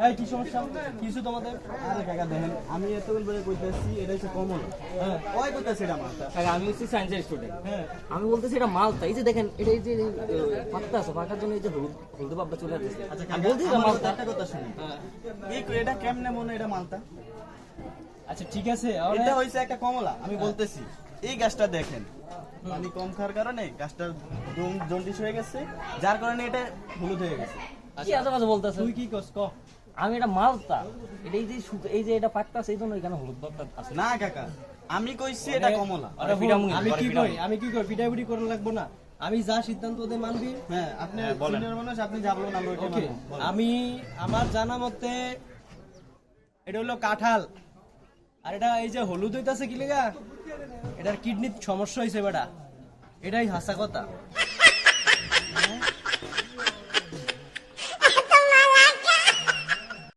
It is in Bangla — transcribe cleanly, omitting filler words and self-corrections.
এই কি সমস্যা কিছু তোমাদের? আরে কাকা দেখেন, আমি এতগুলো বলে কইতেছি এটা হচ্ছে কমন। হ্যাঁ ওই কইতেছি এটা মালটা। কাকা আমি হচ্ছে সায়েন্সের স্টুডেন্ট। হ্যাঁ আমি বলতেছি এটা মালটা। এই যে দেখেন এটা এই যে পাত্তা আছে, পাকার জন্য এই যে হলুদ ভাবটা চলে আসছে। আচ্ছা আমি কাকা, বলছি এটা আমার মালটা। একটা কথা শুনুন। এটা কেমনে মনে এটা মালটা? আচ্ছা ঠিক আছে, এটা হইছে একটা কমলা। আমি বলতেছি এই গাছটা দেখেন, পানি কম খাওয়ার কারণে গাছটা জন্ডিস হয়ে গেছে, যার কারণে এটা হলুদ হয়ে গেছে। কি আজে বলতেছে? তুই কি করছ ক? আমি এটা মালটা। এটা এই যে এটা পাত্তা আছে এই জন্য এখানে হলুদ ভাবটা আছে। না কাকা, আমি কইছি এটা কমলা। আরে আমি কি কই পিটাপিটি করা লাগবো না। আমি যা সিদ্ধান্ত ওদের মানবি। হ্যাঁ আপনি সিনিয়র মানুষ, আপনি যা বলুন আমরা ওইটাই ওকে, মানবো। বলেন। আমি আমার জানা মতে এটা হলো কাঁঠাল, আর এটা এই যে হলুদ হইতাছে কি লেগা, এটার কিডনির সমস্যা হয়েছে বেটা, এটাই হাসা কথা।